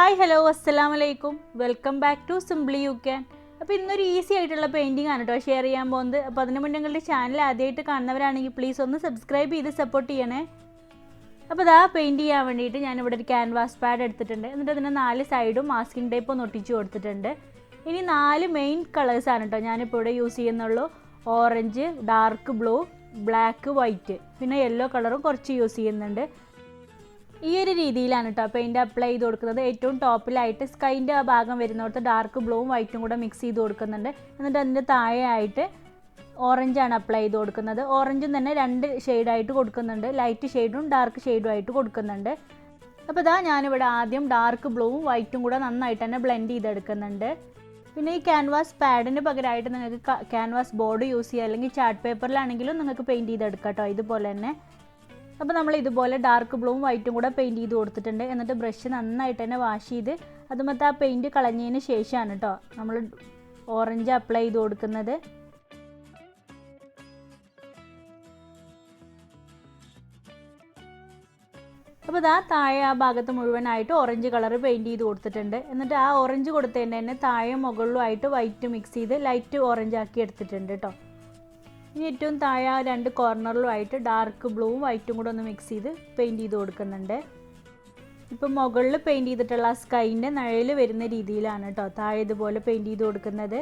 Hi hello അസ്സലാമലൈക്കും welcome back to simply you can. അപ്പോൾ ഇന്നൊരു ഈസി ആയിട്ടുള്ള പെയിൻറ്റിംഗ് ആണ് കേട്ടോ ഷെയർ ചെയ്യാൻ പോകുന്നത്. അപ്പോൾ അതിന് മുന്നേ നിങ്ങളുടെ ചാനൽ ആദ്യമായിട്ട് കാണുന്നവരാണെങ്കിൽ പ്ലീസ് ഒന്ന് സബ്സ്ക്രൈബ് ചെയ്ത് സപ്പോർട്ട് ചെയ്യണേ. അപ്പോൾ ഇതാ പെയിൻറ്റ് ചെയ്യാൻ വേണ്ടിയിട്ട് ഞാനിവിടെ ഒരു ക്യാൻവാസ് പാഡ് എടുത്തിട്ടുണ്ട്. എന്നിട്ട് അതിൻ്റെ 4 സൈഡും മാസ്കിംഗ് ടേപ്പ് ഒന്ന് ഒട്ടിച്ച് കൊടുത്തിട്ടുണ്ട്. ഇനി 4 മെയിൻ കളേഴ്സാണ് കേട്ടോ ഞാനിപ്പോൾ ഇവിടെ യൂസ് ചെയ്യുന്നുള്ളൂ. Orange, dark blue, black, white, പിന്നെ യെല്ലോ കളറും കുറച്ച് യൂസ് ചെയ്യുന്നുണ്ട്. ഈ ഒരു രീതിയിലാണ് കേട്ടോ പെയിൻറ്റ് അപ്ലൈ ചെയ്ത് കൊടുക്കുന്നത്. ഏറ്റവും ടോപ്പിലായിട്ട് സ്കൈൻ്റെ ആ ഭാഗം വരുന്നിടത്ത് ഡാർക്ക് ബ്ലൂവും വൈറ്റും കൂടെ മിക്സ് ചെയ്ത് കൊടുക്കുന്നുണ്ട്. എന്നിട്ട് അതിൻ്റെ താഴെയായിട്ട് ഓറഞ്ചാണ് അപ്ലൈ ചെയ്ത് കൊടുക്കുന്നത്. ഓറഞ്ചും തന്നെ 2 ഷെയ്ഡായിട്ട് കൊടുക്കുന്നുണ്ട്, ലൈറ്റ് ഷെയ്ഡും ഡാർക്ക് ഷെയ്ഡും ആയിട്ട് കൊടുക്കുന്നുണ്ട്. അപ്പോൾ ഇതാ ഞാനിവിടെ ആദ്യം ഡാർക്ക് ബ്ലൂവും വൈറ്റും കൂടെ നന്നായിട്ട് തന്നെ ബ്ലെൻഡ് ചെയ്തെടുക്കുന്നുണ്ട്. പിന്നെ ഈ ക്യാൻവാസ് പാഡിന് പകരമായിട്ട് നിങ്ങൾക്ക് ക്യാൻവാസ് ബോർഡ് യൂസ് ചെയ്യുക, അല്ലെങ്കിൽ ചാർട്ട് പേപ്പറിലാണെങ്കിലും നിങ്ങൾക്ക് പെയിൻറ്റ് ചെയ്തെടുക്കാം കേട്ടോ ഇതുപോലെ തന്നെ. അപ്പോൾ നമ്മൾ ഇതുപോലെ ഡാർക്ക് ബ്ലൂവും വൈറ്റും കൂടെ പെയിൻറ്റ് ചെയ്ത് കൊടുത്തിട്ടുണ്ട്. എന്നിട്ട് ബ്രഷ് നന്നായിട്ട് തന്നെ വാഷ് ചെയ്ത് അതുമത്തെ ആ പെയിൻറ്റ് കളഞ്ഞതിന് ശേഷമാണ് കേട്ടോ നമ്മൾ ഓറഞ്ച് അപ്ലൈ ചെയ്ത് കൊടുക്കുന്നത്. അപ്പോൾ ഇതാ താഴെ ആ ഭാഗത്ത് മുഴുവനായിട്ട് ഓറഞ്ച് കളർ പെയിൻറ്റ് ചെയ്ത് കൊടുത്തിട്ടുണ്ട്. എന്നിട്ട് ആ ഓറഞ്ച് കൊടുത്തതിൻ്റെ തന്നെ താഴെ മുകളിലുമായിട്ട് വൈറ്റ് മിക്സ് ചെയ്ത് ലൈറ്റ് ഓറഞ്ച് ആക്കി എടുത്തിട്ടുണ്ട് കേട്ടോ. ഇനി ഏറ്റവും താഴെ 2 കോർണറിലുമായിട്ട് ഡാർക്ക് ബ്ലൂവും വൈറ്റും കൂടെ ഒന്ന് മിക്സ് ചെയ്ത് പെയിൻറ്റ് ചെയ്ത് കൊടുക്കുന്നുണ്ട്. ഇപ്പം മുകളിൽ പെയിൻറ്റ് ചെയ്തിട്ടുള്ള ആ സ്കൈൻ്റെ നിഴൽ വരുന്ന രീതിയിലാണ് കേട്ടോ താഴെ ഇതുപോലെ പെയിൻറ്റ് ചെയ്ത് കൊടുക്കുന്നത്.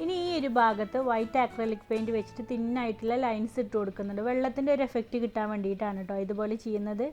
ഇനി ഈ ഒരു ഭാഗത്ത് വൈറ്റ് ആക്രലിക് പെയിൻറ്റ് വെച്ചിട്ട് തിന്നായിട്ടുള്ള ലൈൻസ് ഇട്ട് കൊടുക്കുന്നുണ്ട്. വെള്ളത്തിൻ്റെ ഒരു എഫക്റ്റ് കിട്ടാൻ വേണ്ടിയിട്ടാണ് കേട്ടോ ഇതുപോലെ ചെയ്യുന്നത്.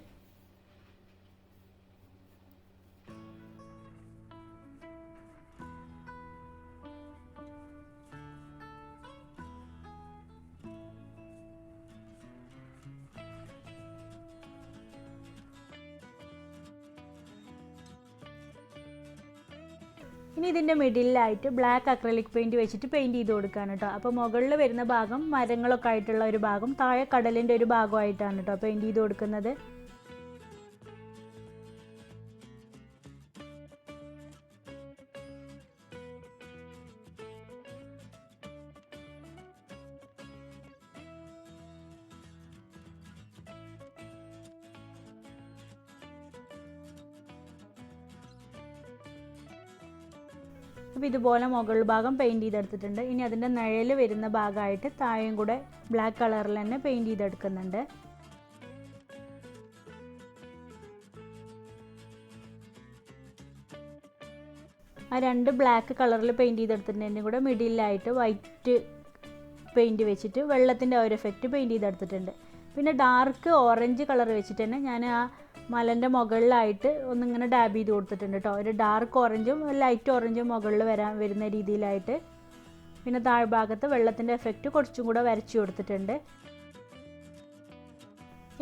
ഇനി ഇതിൻ്റെ മിഡിലായിട്ട് ബ്ലാക്ക് അക്രലിക് പെയിൻറ്റ് വെച്ചിട്ട് പെയിൻറ്റ് ചെയ്ത് കൊടുക്കുകയാണ് കേട്ടോ. അപ്പോൾ മുകളിൽ വരുന്ന ഭാഗം മരങ്ങളൊക്കെ ആയിട്ടുള്ള ഒരു ഭാഗം, താഴെ കടലിൻ്റെ ഒരു ഭാഗമായിട്ടാണ് കേട്ടോ പെയിൻറ്റ് ചെയ്ത് കൊടുക്കുന്നത്. അപ്പോൾ ഇതുപോലെ മുകൾ ഭാഗം പെയിൻറ്റ് ചെയ്തെടുത്തിട്ടുണ്ട്. ഇനി അതിൻ്റെ നിഴൽ വരുന്ന ഭാഗമായിട്ട് താഴെയും കൂടെ ബ്ലാക്ക് കളറിൽ തന്നെ പെയിൻറ്റ് ചെയ്തെടുക്കുന്നുണ്ട്. ആ 2 ബ്ലാക്ക് കളറിൽ പെയിൻറ്റ് ചെയ്തെടുത്തിട്ടുണ്ടെങ്കിൽ കൂടെ മിഡിലായിട്ട് വൈറ്റ് പെയിൻറ്റ് വെച്ചിട്ട് വെള്ളത്തിൻ്റെ ഒരു എഫക്റ്റ് പെയിൻറ്റ് ചെയ്തെടുത്തിട്ടുണ്ട്. പിന്നെ ഡാർക്ക് ഓറഞ്ച് കളർ വെച്ചിട്ട് തന്നെ ഞാൻ ആ മലൻ്റെ മുകളിലായിട്ട് ഒന്നിങ്ങനെ ഡാബ് ചെയ്ത് കൊടുത്തിട്ടുണ്ട് കേട്ടോ. ഒരു ഡാർക്ക് ഓറഞ്ചും ലൈറ്റ് ഓറഞ്ചും മുകളിൽ വരുന്ന രീതിയിലായിട്ട്. പിന്നെ താഴ്ഭാഗത്ത് വെള്ളത്തിൻ്റെ എഫക്റ്റ് കുറച്ചും കൂടെ വരച്ചു കൊടുത്തിട്ടുണ്ട്.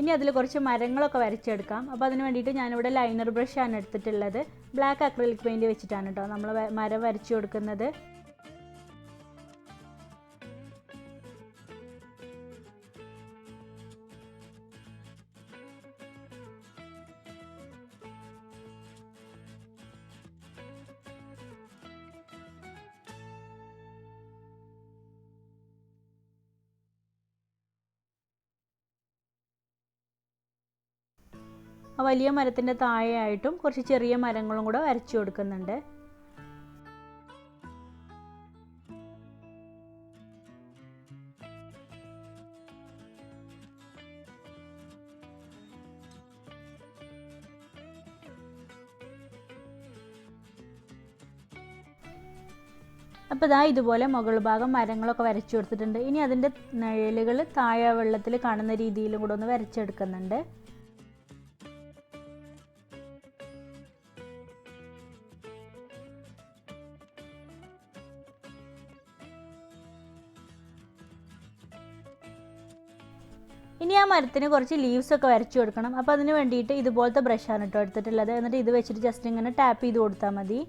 ഇനി അതിൽ കുറച്ച് മരങ്ങളൊക്കെ വരച്ചെടുക്കാം. അപ്പോൾ അതിന് വേണ്ടിയിട്ട് ഞാനിവിടെ ലൈനർ ബ്രഷാണ് എടുത്തിട്ടുള്ളത്. ബ്ലാക്ക് അക്രിലിക് പെയിൻറ്റ് വെച്ചിട്ടാണ് കേട്ടോ നമ്മൾ മരം വരച്ചു കൊടുക്കുന്നത്. ആ വലിയ മരത്തിൻ്റെ താഴെയായിട്ടും കുറച്ച് ചെറിയ മരങ്ങളും കൂടെ വരച്ചു കൊടുക്കുന്നുണ്ട്. അപ്പോൾ ഇതാ ഇതുപോലെ മുകൾ ഭാഗം മരങ്ങളൊക്കെ വരച്ചു കൊടുത്തിട്ടുണ്ട്. ഇനി അതിൻ്റെ നിഴലുകൾ താഴെ വെള്ളത്തിൽ കാണുന്ന രീതിയിലും കൂടെ ഒന്ന് വരച്ചെടുക്കുന്നുണ്ട്. ഇനി ആ മരത്തിന് കുറച്ച് ലീവ്സ് ഒക്കെ വരച്ചു കൊടുക്കണം. അപ്പോൾ അതിന് വേണ്ടിയിട്ട് ഇതുപോലത്തെ ബ്രഷാണ് കേട്ടോ എടുത്തിട്ടുള്ളത്. എന്നിട്ട് ഇത് വെച്ചിട്ട് ജസ്റ്റ് ഇങ്ങനെ ടാപ്പ് ചെയ്ത് കൊടുത്താൽ മതി.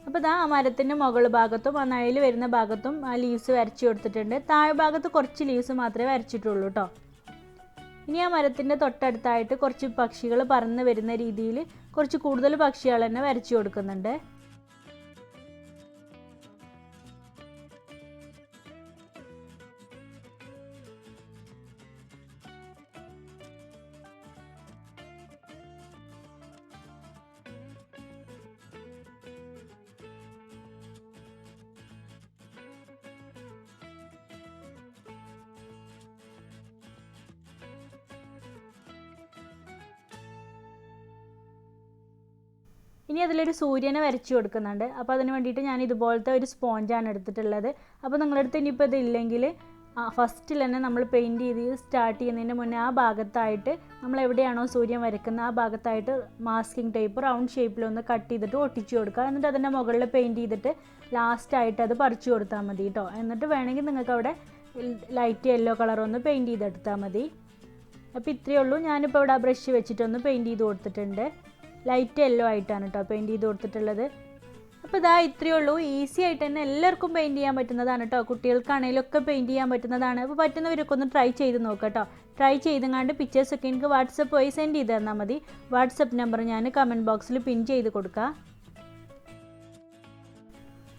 അപ്പോൾ ഇതാ ആ മരത്തിൻ്റെ മുകൾ ഭാഗത്തും ആ നിഴൽ വരുന്ന ഭാഗത്തും ആ ലീവ്സ് വരച്ച് കൊടുത്തിട്ടുണ്ട്. താഴെ ഭാഗത്ത് കുറച്ച് ലീവ്സ് മാത്രമേ വരച്ചിട്ടുള്ളൂ കേട്ടോ. ഇനി ആ മരത്തിൻ്റെ തൊട്ടടുത്തായിട്ട് കുറച്ച് പക്ഷികൾ പറന്ന് വരുന്ന രീതിയിൽ കുറച്ച് കൂടുതൽ പക്ഷികൾ തന്നെ വരച്ച് കൊടുക്കുന്നുണ്ട്. ഇനി അതിലൊരു സൂര്യനെ വരച്ച് കൊടുക്കുന്നുണ്ട്. അപ്പോൾ അതിന് വേണ്ടിയിട്ട് ഞാൻ ഇതുപോലത്തെ ഒരു സ്പോഞ്ചാണ് എടുത്തിട്ടുള്ളത്. അപ്പോൾ നിങ്ങളുടെ അടുത്ത് ഇനിയിപ്പോൾ ഇതില്ലെങ്കിൽ ഫസ്റ്റിൽ തന്നെ നമ്മൾ പെയിൻറ്റ് ചെയ്ത് സ്റ്റാർട്ട് ചെയ്യുന്നതിന് മുന്നേ ആ ഭാഗത്തായിട്ട് നമ്മൾ എവിടെയാണോ സൂര്യൻ വരയ്ക്കുന്നത് ആ ഭാഗത്തായിട്ട് മാസ്കിംഗ് ടേപ്പ് റൗണ്ട് ഷേപ്പിലൊന്ന് കട്ട് ചെയ്തിട്ട് ഒട്ടിച്ചു കൊടുക്കുക. എന്നിട്ട് അതിൻ്റെ മുകളിൽ പെയിൻറ്റ് ചെയ്തിട്ട് ലാസ്റ്റായിട്ട് അത് പറിച്ചു കൊടുത്താൽ മതി കേട്ടോ. എന്നിട്ട് വേണമെങ്കിൽ നിങ്ങൾക്ക് അവിടെ ലൈറ്റ് യെല്ലോ കളറൊന്ന് പെയിൻറ്റ് ചെയ്തെടുത്താൽ മതി. അപ്പോൾ ഇത്രയേ ഉള്ളൂ. ഞാനിപ്പോൾ ഇവിടെ ആ ബ്രഷ് വെച്ചിട്ടൊന്ന് പെയിൻറ്റ് ചെയ്ത് കൊടുത്തിട്ടുണ്ട്. ലൈറ്റ് യെല്ലോ ആയിട്ടാണ് കേട്ടോ പെയിൻറ്റ് ചെയ്ത് കൊടുത്തിട്ടുള്ളത്. അപ്പോൾ ഇതാ ഇത്രയേ ഉള്ളൂ. ഈസി ആയിട്ട് തന്നെ എല്ലാവർക്കും പെയിൻറ്റ് ചെയ്യാൻ പറ്റുന്നതാണ് കേട്ടോ. കുട്ടികൾക്കാണെങ്കിലൊക്കെ പെയിൻറ്റ് ചെയ്യാൻ പറ്റുന്നതാണ്. അപ്പോൾ പറ്റുന്നവരൊക്കെ ഒന്ന് ട്രൈ ചെയ്ത് നോക്കാം കേട്ടോ. ട്രൈ ചെയ്തെങ്ങാണ്ട് പിക്ചേഴ്സൊക്കെ എനിക്ക് വാട്സപ്പ് വഴി സെൻഡ് ചെയ്ത് തന്നാൽ മതി. വാട്സപ്പ് നമ്പർ ഞാൻ കമൻറ്റ് ബോക്സിൽ പിൻ ചെയ്ത് കൊടുക്കാം.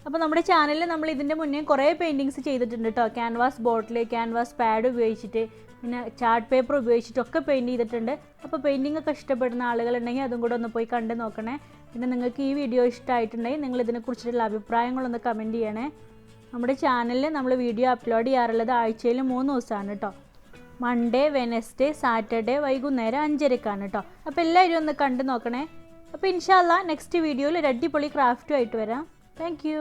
അപ്പോൾ നമ്മുടെ ചാനലിൽ നമ്മൾ ഇതിൻ്റെ മുന്നേ കുറേ പെയിൻറ്റിങ്സ് ചെയ്തിട്ടുണ്ട് കേട്ടോ. ക്യാൻവാസ് ബോട്ടിൽ, ക്യാൻവാസ് പാഡ് ഉപയോഗിച്ചിട്ട്, പിന്നെ ചാർട്ട് പേപ്പർ ഉപയോഗിച്ചിട്ടൊക്കെ പെയിൻറ്റ് ചെയ്തിട്ടുണ്ട്. അപ്പോൾ പെയിൻറ്റിംഗ് ഒക്കെ ഇഷ്ടപ്പെടുന്ന ആളുകളുണ്ടെങ്കിൽ അതും കൂടെ ഒന്ന് പോയി കണ്ട് നോക്കണേ. പിന്നെ നിങ്ങൾക്ക് ഈ വീഡിയോ ഇഷ്ടമായിട്ടുണ്ടെങ്കിൽ നിങ്ങൾ ഇതിനെക്കുറിച്ചിട്ടുള്ള അഭിപ്രായങ്ങളൊന്ന് കമൻറ്റ് ചെയ്യണേ. നമ്മുടെ ചാനലിൽ നമ്മൾ വീഡിയോ അപ്ലോഡ് ചെയ്യാറുള്ളത് ആഴ്ചയിൽ 3 ദിവസമാണ് കേട്ടോ. മൺഡേ, വെനസ്ഡേ, സാറ്റർഡേ വൈകുന്നേരം 5:30 കേട്ടോ. അപ്പോൾ എല്ലാവരും ഒന്ന് കണ്ട് നോക്കണേ. അപ്പോൾ ഇൻഷാ അല്ലാ നെക്സ്റ്റ് വീഡിയോയിൽ ഒരു അടിപൊളി ക്രാഫ്റ്റുമായിട്ട് വരാം. Thank you.